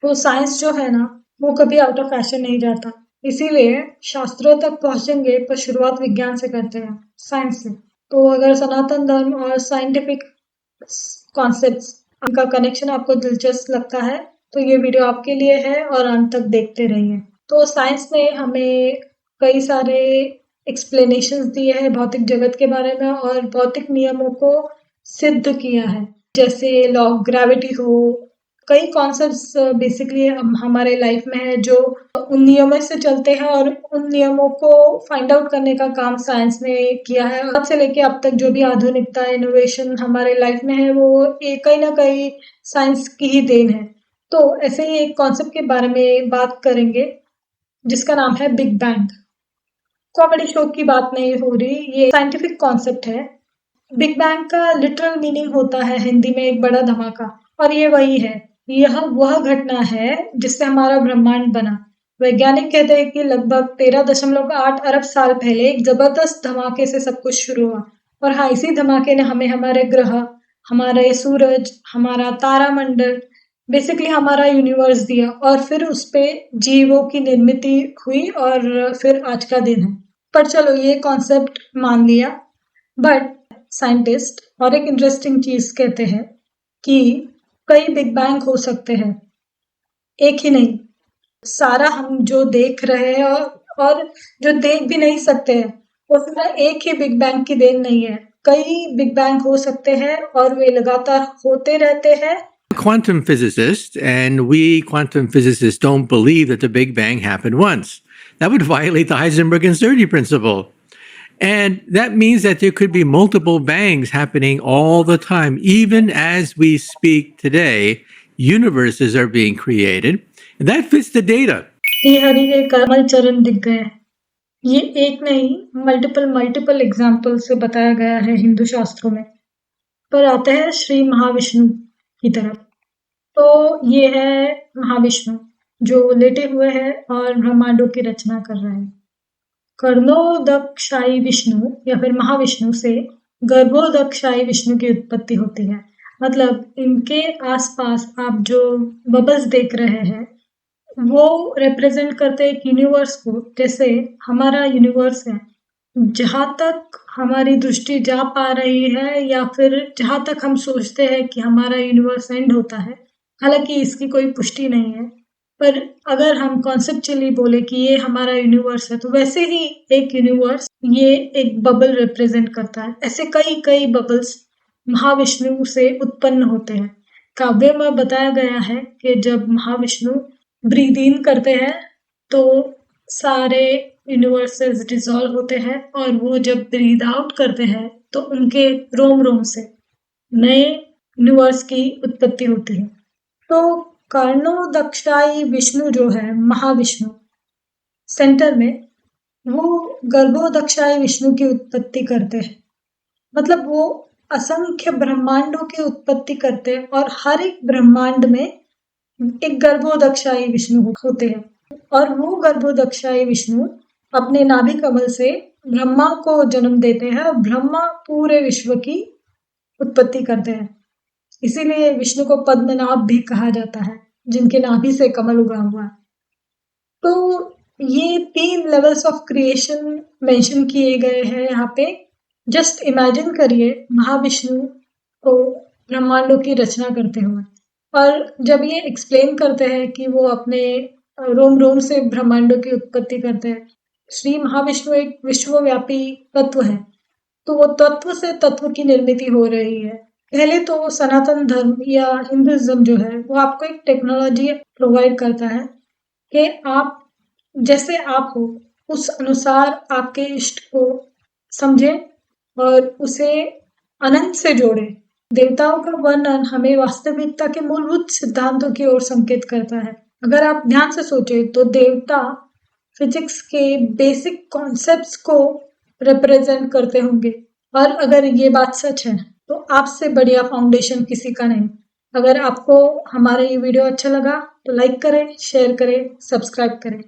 तो साइंस जो है ना, वो कभी आउट ऑफ फैशन नहीं जाता। इसीलिए शास्त्रों तक पहुंचेंगे पर शुरुआत विज्ञान से करते हैं, साइंस से। तो अगर सनातन धर्म और साइंटिफिक कॉन्सेप्ट्स का कनेक्शन आपको दिलचस्प लगता है तो ये वीडियो आपके लिए है और अंत तक देखते रहिए। तो साइंस ने हमें कई सारे एक्सप्लेनेशंस दिए हैं भौतिक जगत के बारे में और भौतिक नियमों को सिद्ध किया है, जैसे लॉ ऑफ ग्रेविटी हो। कई कॉन्सेप्ट्स बेसिकली हमारे लाइफ में है जो उन नियमों से चलते हैं और उन नियमों को फाइंड आउट करने का काम साइंस ने किया है। अब से लेके अब तक जो भी आधुनिकता इनोवेशन हमारे लाइफ में है वो कहीं ना कहीं साइंस की ही देन है। तो ऐसे ही एक कॉन्सेप्ट के बारे में बात करेंगे जिसका नाम है बिग बैंग। कॉमेडी शो की बात नहीं हो रही, ये साइंटिफिक कॉन्सेप्ट है। बिग बैंग का लिटरल मीनिंग होता है हिंदी में एक बड़ा धमाका, और ये वही है। यह वह घटना है जिससे हमारा ब्रह्मांड बना। वैज्ञानिक कहते हैं कि लगभग 13.8 अरब साल पहले एक जबरदस्त धमाके से सब कुछ शुरू हुआ। और हाँ, इसी धमाके ने हमें हमारे ग्रह, हमारे सूरज, हमारा तारामंडल, बेसिकली हमारा यूनिवर्स दिया और फिर उस पे जीवों की निर्मित हुई और फिर आज का दिन है। पर चलो ये कॉन्सेप्ट मान लिया, बट साइंटिस्ट और एक इंटरेस्टिंग चीज कहते हैं कि कई बिग बैंग हो सकते हैं, एक ही नहीं। सारा हम जो देख रहे हैं और जो देख भी नहीं सकते हैं वो सिर्फ एक ही बिग बैंग की देन नहीं है। कई बिग बैंग हो सकते हैं और वे लगातार होते रहते हैं। Quantum physicists, and we quantum physicists don't believe that the Big Bang happened once. That would violate the Heisenberg uncertainty principle. And that means that there could be multiple bangs happening all the time. Even as we speak today, universes are being created, and that fits the data. Shri Hari के कमल चरण दिख गए। ये एक नहीं, multiple example से बताया गया है हिंदू शास्त्रों में। पर आते हैं श्री महाविष्णु की तरफ। तो ये है महाविष्णु जो लेटे हुए हैं और ब्रह्मांडों की रचना कर रहे हैं। कर्णोदकशायी विष्णु या फिर महाविष्णु से गर्भोदकशायी विष्णु की उत्पत्ति होती है। मतलब इनके आसपास आप जो बबल्स देख रहे हैं वो रिप्रेजेंट करते हैं एक यूनिवर्स को। जैसे हमारा यूनिवर्स है, जहां तक हमारी दृष्टि जा पा रही है या फिर जहां तक हम सोचते हैं कि हमारा यूनिवर्स एंड होता है, हालांकि इसकी कोई पुष्टि नहीं है, पर अगर हम कॉन्सेप्चुअली बोले कि ये हमारा यूनिवर्स है तो वैसे ही एक यूनिवर्स ये एक बबल रिप्रेजेंट करता है। ऐसे कई कई बबल्स महाविष्णु से उत्पन्न होते हैं। काव्य में बताया गया है कि जब महाविष्णु ब्रीद इन करते हैं तो सारे यूनिवर्सेस डिसॉल्व होते हैं और वो जब ब्रीद आउट करते हैं तो उनके रोम रोम से नए यूनिवर्स की उत्पत्ति होती है। तो कर्णोदक्षाई विष्णु जो है महाविष्णु सेंटर में, वो गर्भोदक्षाई विष्णु की उत्पत्ति करते हैं। मतलब वो असंख्य ब्रह्मांडों की उत्पत्ति करते हैं और हर एक ब्रह्मांड में एक गर्भोदक्षाई विष्णु होते हैं। और वो गर्भोदक्षाई विष्णु अपने नाभि कमल से ब्रह्मा को जन्म देते हैं और ब्रह्मा पूरे विश्व की उत्पत्ति करते हैं। इसीलिए विष्णु को पद्मनाभ भी कहा जाता है, जिनके नाभि से कमल उगा हुआ है। तो ये 3 लेवल्स ऑफ क्रिएशन मेंशन किए गए हैं यहाँ पे। जस्ट इमेजिन करिए महाविष्णु को ब्रह्मांडों की रचना करते हुए, और जब ये एक्सप्लेन करते हैं कि वो अपने रोम रोम से ब्रह्मांडों की उत्पत्ति करते हैं। श्री महाविष्णु एक विश्वव्यापी तत्व है, तो वो तत्व से तत्व की निर्मित हो रही है। पहले तो सनातन धर्म या हिंदुइज्म जो है वो आपको एक टेक्नोलॉजी प्रोवाइड करता है कि आप जैसे आप हो उस अनुसार आपके इष्ट को समझे और उसे अनंत से जोड़े। देवताओं का वर्णन हमें वास्तविकता के मूलभूत सिद्धांतों की ओर संकेत करता है। अगर आप ध्यान से सोचे तो देवता फिजिक्स के बेसिक कॉन्सेप्ट्स को रिप्रेजेंट करते होंगे, और अगर ये बात सच है तो आपसे बढ़िया फाउंडेशन किसी का नहीं। अगर आपको हमारा ये वीडियो अच्छा लगा तो लाइक करें, शेयर करें, सब्सक्राइब करें।